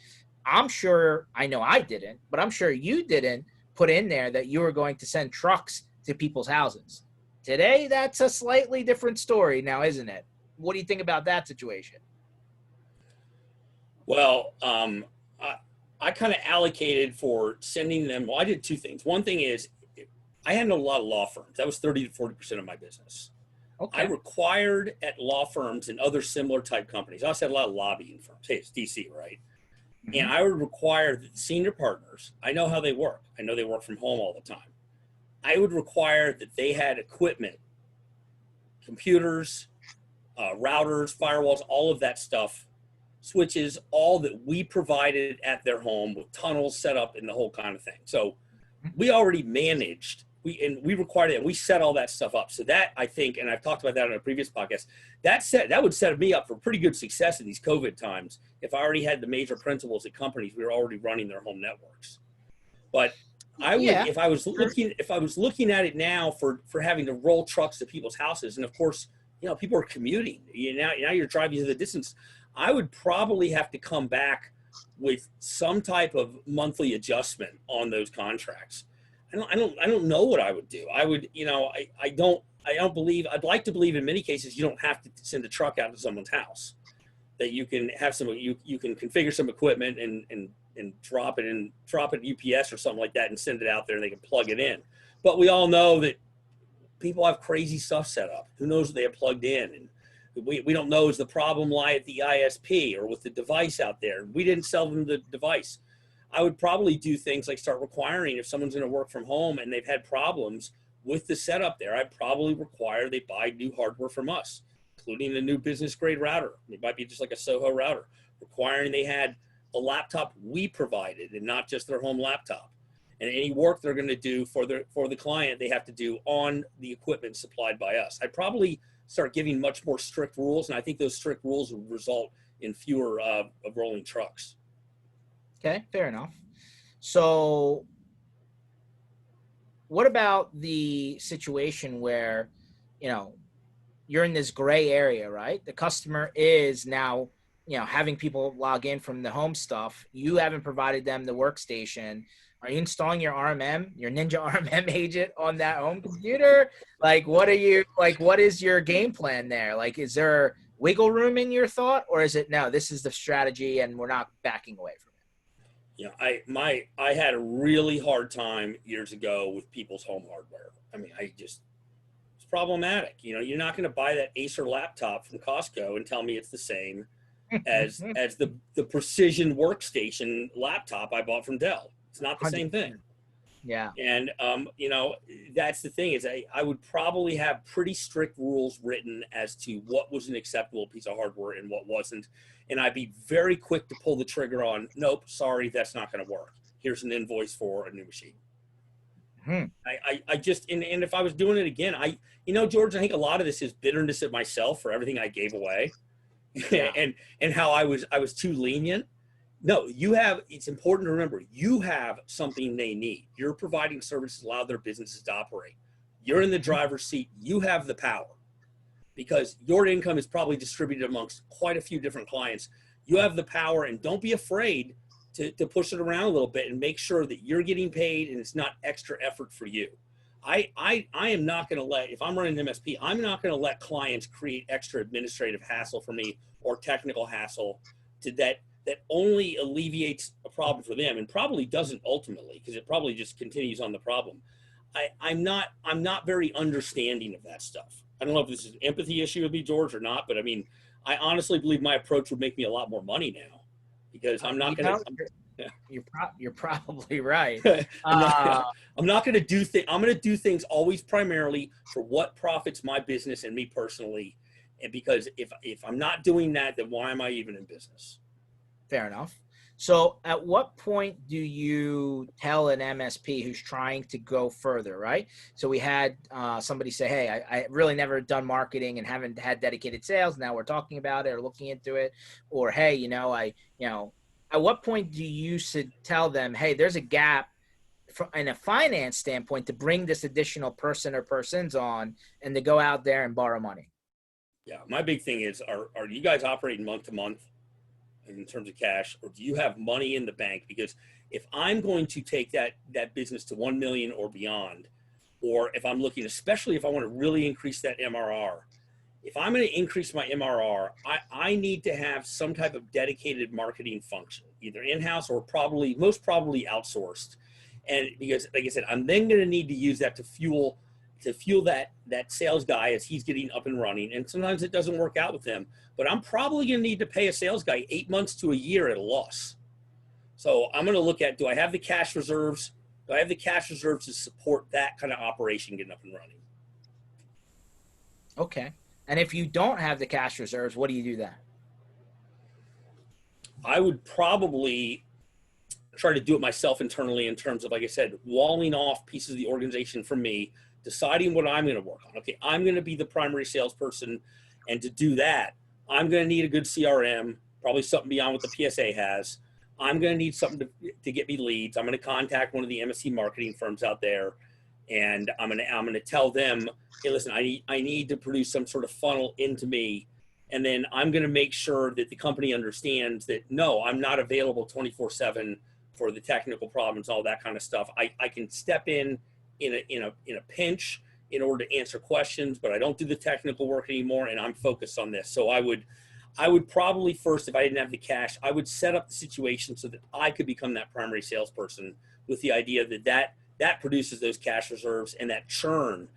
I know I didn't, but I'm sure you didn't put in there that you were going to send trucks to people's houses. Today, that's a slightly different story now, isn't it? What do you think about that situation? Well, I kind of allocated for sending them. Well, I did two things. One thing is I handled a lot of law firms. That was 30 to 40% of my business. Okay. I required at law firms and other similar type companies. I also had a lot of lobbying firms. Hey, it's DC, right? And I would require that the senior partners, I know how they work. I know they work from home all the time. I would require that they had equipment, computers, routers, firewalls, all of that stuff, switches, all that we provided at their home with tunnels set up and the whole kind of thing. So we already managed, we required it, and we set all that stuff up. So that, I think, and I've talked about that on a previous podcast, that would set me up for pretty good success in these COVID times if I already had the major principals at companies we were already running their home networks. But I would, if I was looking at it now for having to roll trucks to people's houses, and of course, people are commuting. Now you're driving to the distance. I would probably have to come back with some type of monthly adjustment on those contracts. I don't know what I would do. I would, I'd like to believe in many cases you don't have to send a truck out to someone's house, that you can have you can configure some equipment and drop it at UPS or something like that and send it out there and they can plug it in. But we all know that people have crazy stuff set up. Who knows what they have plugged in? And we don't know, is the problem lie at the ISP or with the device out there? We didn't sell them the device. I would probably do things like start requiring, if someone's going to work from home and they've had problems with the setup there, I'd probably require they buy new hardware from us, including the new business grade router. It might be just like a Soho router, requiring they had a laptop we provided and not just their home laptop. And any work they're going to do for the client, they have to do on the equipment supplied by us. I'd probably start giving much more strict rules, and I think those strict rules would result in fewer of rolling trucks. Okay, fair enough. So what about the situation where, you're in this gray area, right? The customer is now, having people log in from the home stuff. You haven't provided them the workstation. Are you installing your RMM, your NinjaRMM agent on that home computer? Like, what is your game plan there? Like, is there wiggle room in your thought, or is it, no, this is the strategy and we're not backing away from it? Yeah, I had a really hard time years ago with people's home hardware. I mean, it's problematic. You're not going to buy that Acer laptop from Costco and tell me it's the same as the precision workstation laptop I bought from Dell. It's not the same thing. Yeah. And that's the thing, is I would probably have pretty strict rules written as to what was an acceptable piece of hardware and what wasn't. And I'd be very quick to pull the trigger on, nope, sorry, that's not going to work. Here's an invoice for a new machine. I just, and if I was doing it again, George, I think a lot of this is bitterness at myself for everything I gave away. Yeah. and how I was too lenient. No, it's important to remember, you have something they need. You're providing services that allow their businesses to operate. You're in the driver's seat. You have the power because your income is probably distributed amongst quite a few different clients. You have the power, and don't be afraid to push it around a little bit and make sure that you're getting paid and it's not extra effort for you. I am not going to if I'm running an MSP, I'm not going to let clients create extra administrative hassle for me or technical hassle that only alleviates a problem for them and probably doesn't ultimately, because it probably just continues on the problem. I'm not very understanding of that stuff. I don't know if this is an empathy issue with me, George, or not, but I mean, I honestly believe my approach would make me a lot more money now because I'm not going to. You're probably right. I'm not going to do things. I'm going to do things always primarily for what profits my business and me personally. And because if I'm not doing that, then why am I even in business? Fair enough. So at what point do you tell an MSP who's trying to go further, right? So we had somebody say, hey, I really never done marketing and haven't had dedicated sales. Now we're talking about it or looking into it. Or, hey, at what point do you tell them, hey, there's a gap in a finance standpoint to bring this additional person or persons on and to go out there and borrow money? Yeah, my big thing is, are you guys operating month to month in terms of cash, or do you have money in the bank? Because if I'm going to take that business to 1 million or beyond, or if I'm looking, especially if I want to really increase that MRR, if I'm going to increase my MRR, I need to have some type of dedicated marketing function, either in-house or most probably outsourced. And because, like I said, I'm then going to need to use that to fuel that sales guy as he's getting up and running. And sometimes it doesn't work out with him, but I'm probably going to need to pay a sales guy 8 months to a year at a loss. So I'm going to look at, do I have the cash reserves? Do I have the cash reserves to support that kind of operation getting up and running? Okay. And if you don't have the cash reserves, what do you do then? I would probably try to do it myself internally in terms of, like I said, walling off pieces of the organization from me, deciding what I'm going to work on. Okay, I'm going to be the primary salesperson. And to do that, I'm going to need a good CRM, probably something beyond what the PSA has. I'm going to need something to get me leads. I'm going to contact one of the MSP marketing firms out there, and I'm going to tell them, hey, listen, I need to produce some sort of funnel into me. And then I'm going to make sure that the company understands that, no, I'm not available 24/7 for the technical problems, all that kind of stuff. I can step in a pinch in order to answer questions, but I don't do the technical work anymore, and I'm focused on this. So I would probably first, if I didn't have the cash, I would set up the situation so that I could become that primary salesperson, with the idea that produces those cash reserves and that churn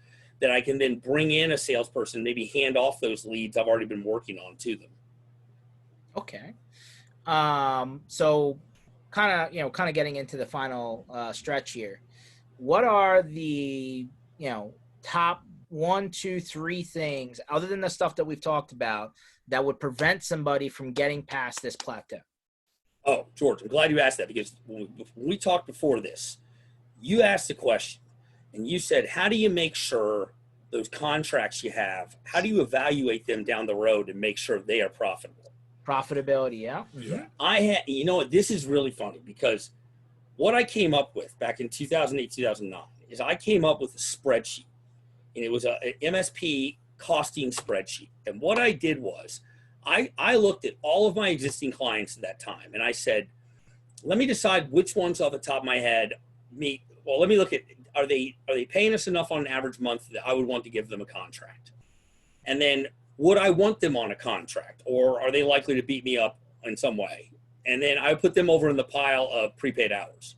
that I can then bring in a salesperson, maybe hand off those leads I've already been working on to them. Okay. So kind of getting into the final stretch here. What are the, top 1, 2, 3 things, other than the stuff that we've talked about, that would prevent somebody from getting past this plateau? Oh, George, I'm glad you asked that, because when we talked before this, you asked the question and you said, how do you make sure those contracts you have, how do you evaluate them down the road and make sure they are profitable? Profitability, yeah. Yeah. I had, you know what, this is really funny because what I came up with back in 2008, 2009 is I came up with a spreadsheet, and it was an MSP costing spreadsheet. And what I did was I looked at all of my existing clients at that time, and I said, let me decide which ones off the top of my head meet. Well, let me look at, are they paying us enough on an average month that I would want to give them a contract? And then would I want them on a contract, or are they likely to beat me up in some way? And then I put them over in the pile of prepaid hours.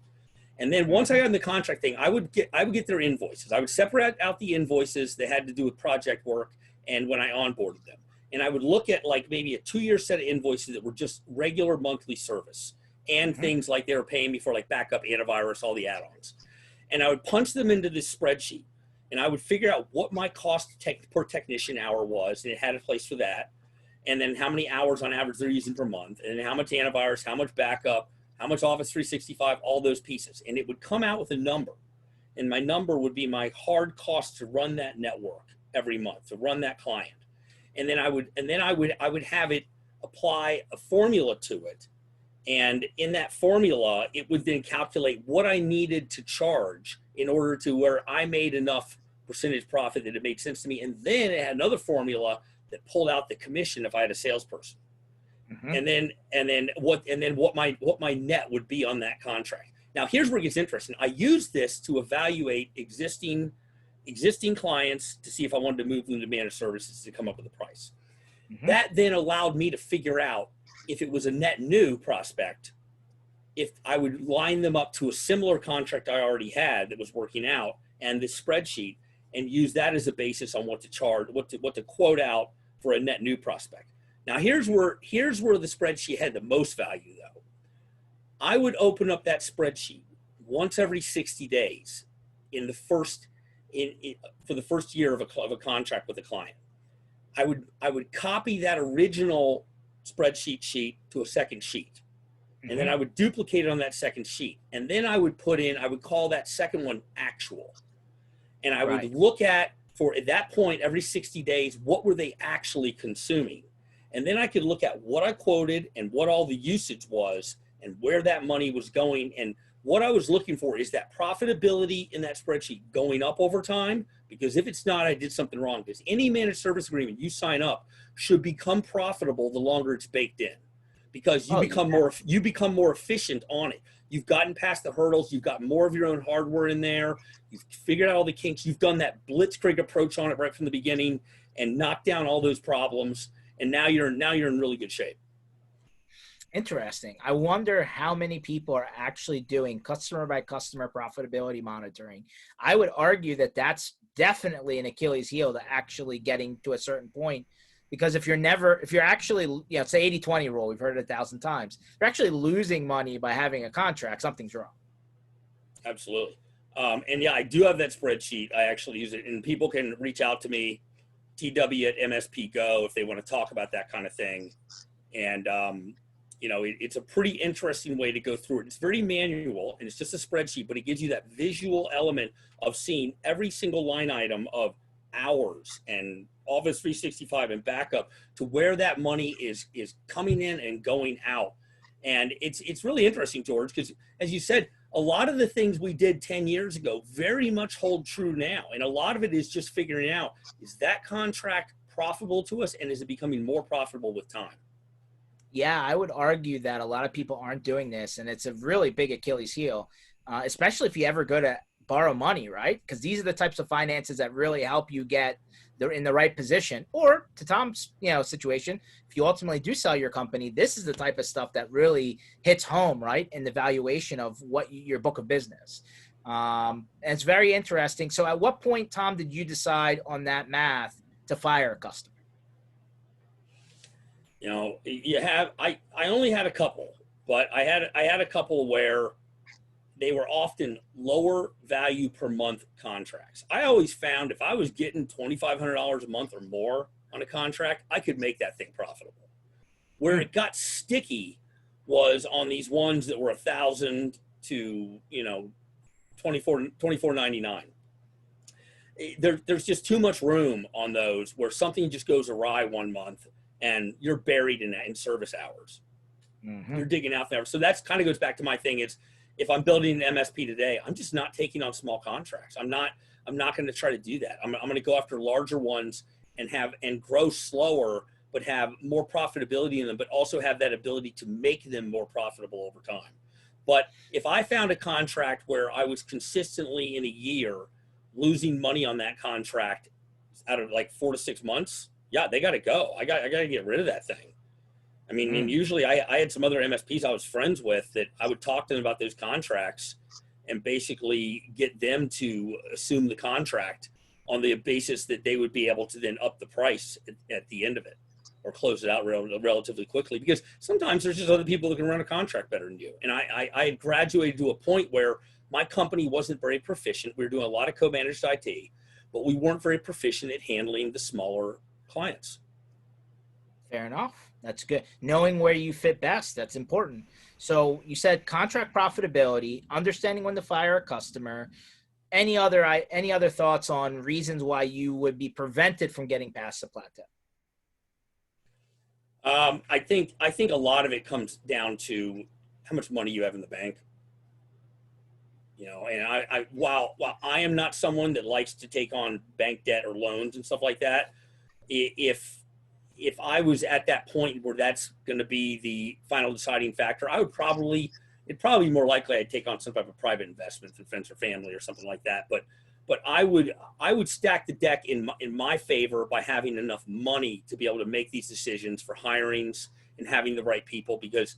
And then once I got in the contract thing, I would get their invoices. I would separate out the invoices that had to do with project work and when I onboarded them. And I would look at like maybe a 2-year set of invoices that were just regular monthly service and things like they were paying me for like backup, antivirus, all the add-ons. And I would punch them into this spreadsheet, and I would figure out what my cost per technician hour was, and it had a place for that. And then how many hours on average they're using per month, and how much antivirus, how much backup, how much Office 365, all those pieces. And it would come out with a number. And my number would be my hard cost to run that network every month, to run that client. And then I would have it apply a formula to it. And in that formula, it would then calculate what I needed to charge in order to where I made enough percentage profit that it made sense to me. And then it had another formula that pulled out the commission if I had a salesperson. And then what my net would be on that contract. Now here's where it gets interesting. I use this to evaluate existing clients to see if I wanted to move them to managed services to come up with a price. That then allowed me to figure out if it was a net new prospect, if I would line them up to a similar contract I already had that was working out and this spreadsheet, and use that as a basis on what to charge, what to quote out for a net new prospect. Now here's where the spreadsheet had the most value though. I would open up that spreadsheet once every 60 days in the first for the first year of a contract with a client. I would copy that original spreadsheet sheet to a second sheet, and then I would duplicate it on that second sheet, and then I would call that second one actual, and I would look at, for at that point every 60 days, what were they actually consuming. And then I could look at what I quoted and what all the usage was and where that money was going. And what I was looking for is that profitability in that spreadsheet going up over time, because if it's not, I did something wrong. Because any managed service agreement you sign up should become profitable the longer it's baked in, because you become more efficient on it. You've gotten past the hurdles. You've got more of your own hardware in there. You've figured out all the kinks. You've done that blitzkrieg approach on it right from the beginning and knocked down all those problems. And now you're in really good shape. Interesting. I wonder how many people are actually doing customer by customer profitability monitoring. I would argue that that's definitely an Achilles heel to actually getting to a certain point, because if you're actually, say 80-20 rule, we've heard it 1,000 times, you're actually losing money by having a contract, something's wrong. Absolutely. And yeah, I do have that spreadsheet. I actually use it, and people can reach out to me, TW@MSP Go, if they want to talk about that kind of thing. And, it's a pretty interesting way to go through it. It's very manual, and it's just a spreadsheet, but it gives you that visual element of seeing every single line item of hours and Office 365 and backup to where that money is coming in and going out. And it's really interesting, George, because as you said, a lot of the things we did 10 years ago very much hold true now. And a lot of it is just figuring out, is that contract profitable to us, and is it becoming more profitable with time? Yeah, I would argue that a lot of people aren't doing this, and it's a really big Achilles heel, especially if you ever go to borrow money, right? Because these are the types of finances that really help you get in the right position. Or to Tom's situation, if you ultimately do sell your company, this is the type of stuff that really hits home, right, in the valuation of what your book of business. And it's very interesting. So at what point, Tom, did you decide on that math to fire a customer? I only had a couple, but I had a couple where they were often lower value per month contracts. I always found if I was getting $2,500 a month or more on a contract, I could make that thing profitable. Where it got sticky was on these ones that were $1,000 to $24.99. There's just too much room on those where something just goes awry one month, and you're buried in that in service hours. Mm-hmm. You're digging out there. So that's kind of goes back to my thing is if I'm building an MSP today, I'm just not taking on small contracts. I'm not going to try to do that. I'm going to go after larger ones and grow slower, but have more profitability in them, but also have that ability to make them more profitable over time. But if I found a contract where I was consistently in a year losing money on that contract out of like 4 to 6 months, yeah, they got to go. I got to get rid of that thing. I mean, and usually I had some other MSPs I was friends with that I would talk to them about those contracts and basically get them to assume the contract on the basis that they would be able to then up the price at the end of it or close it out relatively quickly, because sometimes there's just other people that can run a contract better than you. And I had graduated to a point where my company wasn't very proficient. We were doing a lot of co-managed IT, but we weren't very proficient at handling the smaller clients. Fair enough. That's good. Knowing where you fit best, that's important. So you said contract profitability, understanding when to fire a customer. Any other thoughts on reasons why you would be prevented from getting past the plateau? I think a lot of it comes down to how much money you have in the bank. You know, and while I am not someone that likes to take on bank debt or loans and stuff like that, if I was at that point where that's going to be the final deciding factor, it'd probably be more likely I'd take on some type of private investment through friends or family or something like that. But I would stack the deck in my favor by having enough money to be able to make these decisions for hirings and having the right people, because,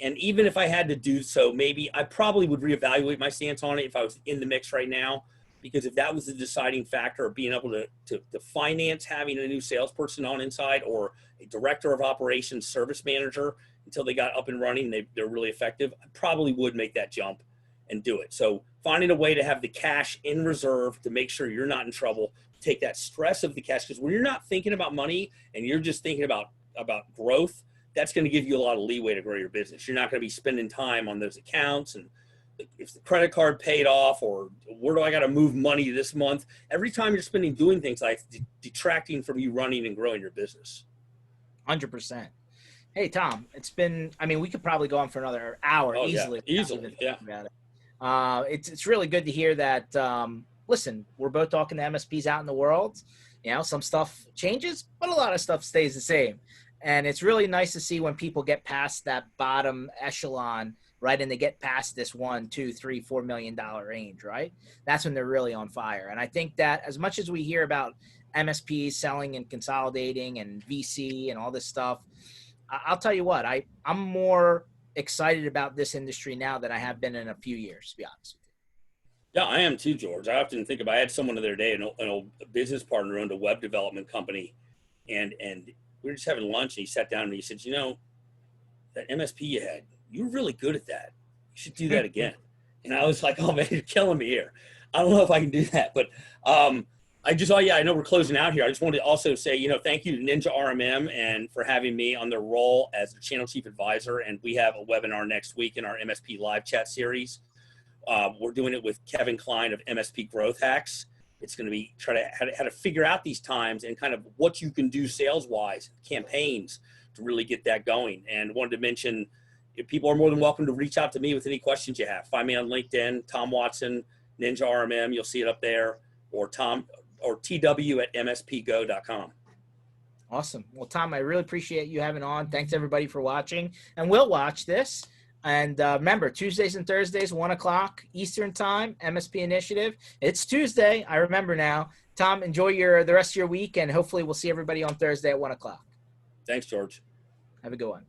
and even if I had to do so, maybe I probably would reevaluate my stance on it if I was in the mix right now. Because if that was the deciding factor of being able to finance having a new salesperson on inside or a director of operations service manager until they got up and running, they're really effective, I probably would make that jump and do it. So finding a way to have the cash in reserve to make sure you're not in trouble, take that stress of the cash, because when you're not thinking about money and you're just thinking about growth, that's going to give you a lot of leeway to grow your business. You're not going to be spending time on those accounts and if the credit card paid off, or where do I got to move money this month? Every time you're spending doing things like detracting from you running and growing your business. 100%. Hey, Tom, it's been, I mean, we could probably go on for another hour easily. Yeah, easily. Yeah. About it. It's really good to hear that, listen, we're both talking to MSPs out in the world. You know, some stuff changes, but a lot of stuff stays the same. And it's really nice to see when people get past that bottom echelon, right? And they get past this $1, $2, $3, $4 million range, right? That's when they're really on fire. And I think that as much as we hear about MSPs selling and consolidating and VC and all this stuff, I'll tell you what, I'm more excited about this industry now than I have been in a few years, to be honest with you. Yeah, I am too, George. I often think about, I had someone the other day, an old business partner owned a web development company, and we were just having lunch, and he sat down and he said, you know, that MSP you had, you're really good at that. You should do that again. And I was like, oh man, you're killing me here. I don't know if I can do that, but I know we're closing out here. I just wanted to also say, you know, thank you to NinjaRMM and for having me on their role as the channel chief advisor. And we have a webinar next week in our MSP live chat series. We're doing it with Kevin Klein of MSP Growth Hacks. It's going to be how to figure out these times and kind of what you can do sales-wise, campaigns to really get that going. And wanted to mention, if people are more than welcome to reach out to me with any questions you have. Find me on LinkedIn, Tom Watson, NinjaRMM. You'll see it up there, or tw@mspgo.com. Awesome. Well, Tom, I really appreciate you having on. Thanks everybody for watching, and we'll watch this. And remember, Tuesdays and Thursdays, 1 o'clock Eastern time, MSP Initiative. It's Tuesday. I remember now. Tom, enjoy the rest of your week, and hopefully we'll see everybody on Thursday at 1 o'clock. Thanks, George. Have a good one.